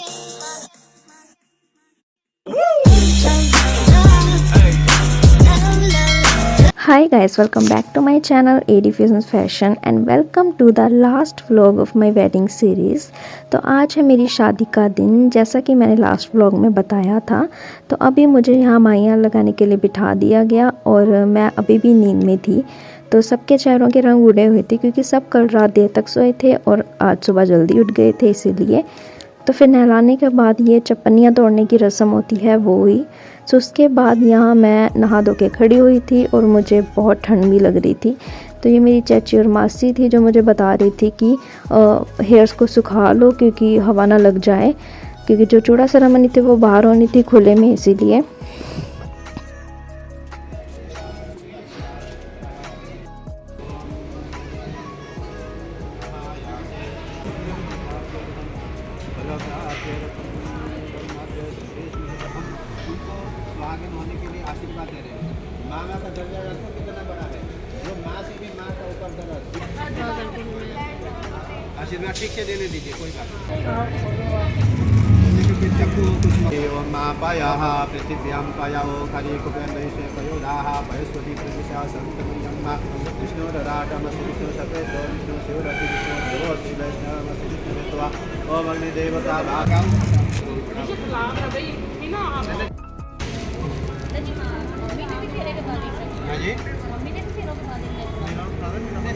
Hi guys, welcome back to my channel AD Fusions Fashion and welcome to the last vlog of my wedding series। तो आज है मेरी शादी का दिन, जैसा कि मैंने लास्ट व्लॉग में बताया था। तो अभी मुझे यहाँ माइयाँ लगाने के लिए बिठा दिया गया और मैं अभी भी नींद में थी। तो सबके चेहरों के रंग उड़े हुए थे क्योंकि सब कल रात देर तक सोए थे और आज सुबह जल्दी उठ गए थे इसीलिए। तो फिर नहलाने के बाद ये चप्पनियाँ तोड़ने की रस्म होती है वो हुई। सो उसके बाद यहाँ मैं नहा धो के खड़ी हुई थी और मुझे बहुत ठंड भी लग रही थी। तो ये मेरी चाची और मासी थी जो मुझे बता रही थी कि हेयर्स को सुखा लो क्योंकि हवा ना लग जाए, क्योंकि जो चूड़ा सेरेमनी थी वो बाहर होनी थी खुले में, इसीलिए। होने के लिए आशीर्वाद दे रहे हैं। माँ का दर्जा कितना बड़ा है, जो माँ से भी माँ का ऊपर दर्जा। आशीर्वाद ठीक से देने दीजिए, कोई बात नहीं। माँ पायाः पृथिव्यां पायाओ खरी कुबेन्द्रैषे पयोधाः पयस्वती प्रदिशा संतमयम्मा विष्णुरराटमसि विष्णु सपेतो विष्णु शिवरति विष्णु देवोऽस्ति वैष्णवमसि विष्णुदेवता ओम अग्निदेवता भागं। जी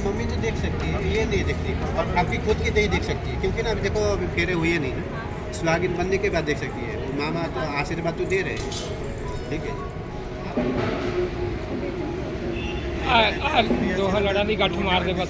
मम्मी तो देख सकती है, ये नहीं देखती और आपकी खुद की नहीं देख सकती है क्योंकि ना अभी देखो अभी फेरे हुए नहीं ना, सुहागिन बनने के बाद देख सकती है। मामा तो आशीर्वाद तो दे रहे हैं, ठीक है। दोहा लड़ा भी गाठू मार दे बस।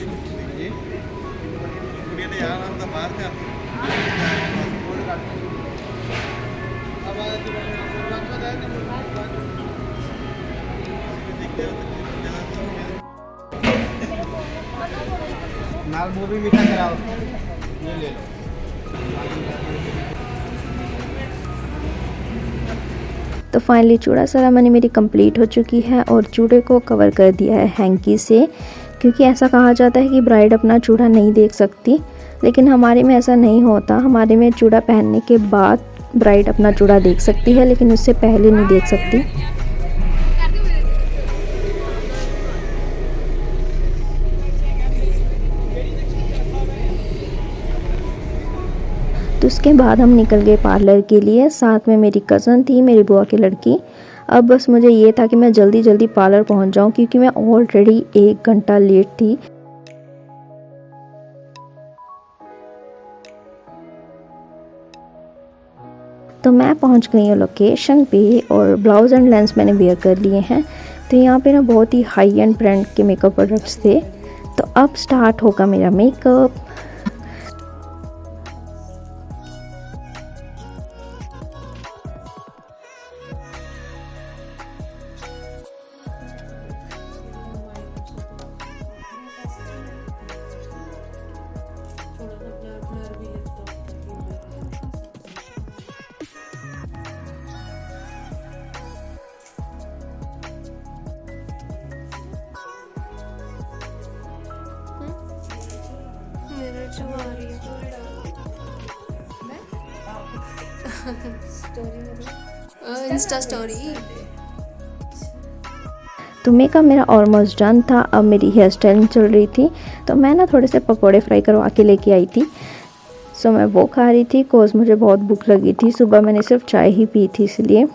नाल वो भी मीठा कराओ, ये ले लो। तो फाइनली चूड़ा सेरेमनी मेरी कंप्लीट हो चुकी है और चूड़े को कवर कर दिया है हैंकी से, क्योंकि ऐसा कहा जाता है कि ब्राइड अपना चूड़ा नहीं देख सकती, लेकिन हमारे में ऐसा नहीं होता। हमारे में चूड़ा पहनने के बाद ब्राइड अपना चूड़ा देख सकती है, लेकिन उससे पहले नहीं देख सकती। तो उसके बाद हम निकल गए पार्लर के लिए। साथ में मेरी कज़न थी, मेरी बुआ की लड़की। अब बस मुझे ये था कि मैं जल्दी जल्दी पार्लर पहुंच जाऊं क्योंकि मैं ऑलरेडी 1 घंटा लेट थी। तो मैं पहुंच गई हूँ लोकेशन पे और ब्लाउज एंड लेंस मैंने वेयर कर लिए हैं। तो यहाँ पे ना बहुत ही हाई एंड ब्रांड के मेकअप प्रोडक्ट्स थे। तो अब स्टार्ट होगा मेरा मेकअप। Insta story. तो मेकअप मेरा ऑलमोस्ट डन था। अब मेरी हेयर स्टाइलिंग चल रही थी, तो मैं ना थोड़े से पकोड़े फ्राई करवा के लेके आई थी। सो मैं वो खा रही थी कोज मुझे बहुत भूख लगी थी। सुबह मैंने सिर्फ चाय ही पी थी इसलिए।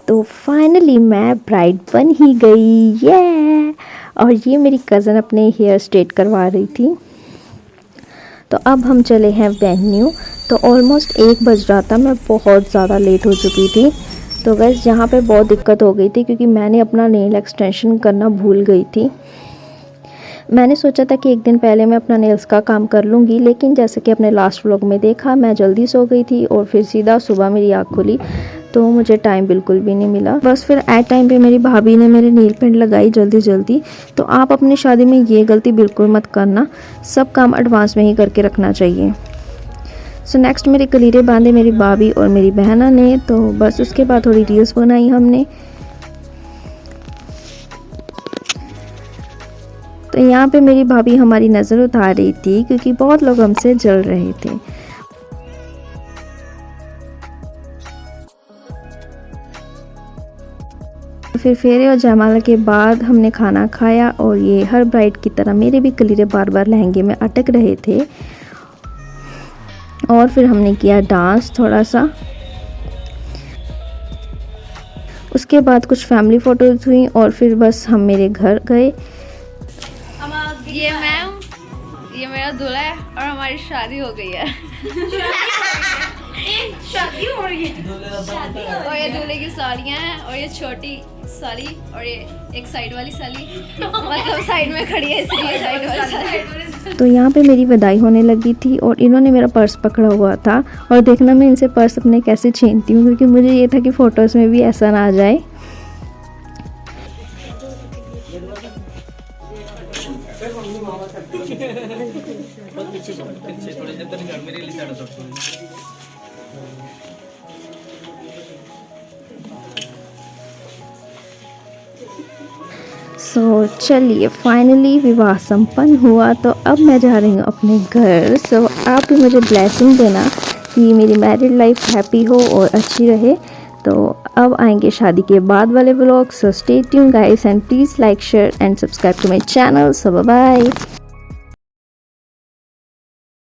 तो फाइनली मैं ब्राइड बन ही गई, ये। और ये मेरी कज़न अपने हेयर स्ट्रेट करवा रही थी। तो अब हम चले हैं वेन्यू। तो ऑलमोस्ट 1 बज रहा था, मैं बहुत ज़्यादा लेट हो चुकी थी। तो गैस यहाँ पे बहुत दिक्कत हो गई थी क्योंकि मैंने अपना नेल एक्सटेंशन करना भूल गई थी। मैंने सोचा था कि 1 दिन पहले मैं अपना नेल्स का काम कर लूँगी, लेकिन जैसे कि अपने लास्ट व्लॉग में देखा, मैं जल्दी सो गई थी और फिर सीधा सुबह मेरी आँख खुली तो मुझे टाइम बिल्कुल भी नहीं मिला। बस फिर एट टाइम पे मेरी भाभी ने मेरे नेल पेंट लगाई जल्दी जल्दी। तो आप अपनी शादी में ये गलती बिल्कुल मत करना, सब काम एडवांस में ही करके रखना चाहिए। सो नेक्स्ट मेरे कलीरे बांधे मेरी भाभी और मेरी बहना ने। तो बस उसके बाद थोड़ी रील्स बनाई हमने। तो यहाँ पे मेरी भाभी हमारी नज़र उतार रही थी क्योंकि बहुत लोग हमसे जल रहे थे। फिर फेरे और जयमाला के बाद हमने खाना खाया और ये हर ब्राइड की तरह मेरे भी कलीरे बार बार लहंगे में अटक रहे थे। और फिर हमने किया डांस थोड़ा सा। उसके बाद कुछ फैमिली फ़ोटोज़ हुई और फिर बस हम मेरे घर गए। ये मैं हूँ, ये मेरा दूल्हा है और हमारी शादी हो गई है। शादी हो रही है और ये दूल्हे की साड़ियाँ हैं और ये छोटी साली और ये एक साइड वाली साली, मतलब साइड में खड़ी है इसलिए साइड वाली साली। तो यहाँ पे मेरी विदाई होने लगी थी और इन्होंने मेरा पर्स पकड़ा हुआ था और देखना मैं इनसे पर्स अपने कैसे छीनती हूँ, क्योंकि मुझे ये था कि फ़ोटोज़ में भी ऐसा ना आ जाए। सो चलिए फाइनली विवाह संपन्न हुआ। तो अब मैं जा रही हूँ अपने घर। सो आप भी मुझे ब्लेसिंग देना कि मेरी मैरिड लाइफ हैप्पी हो और अच्छी रहे। तो अब आएंगे शादी के बाद वाले vlog. So stay tuned guys and please like share and subscribe to my channel. So bye bye.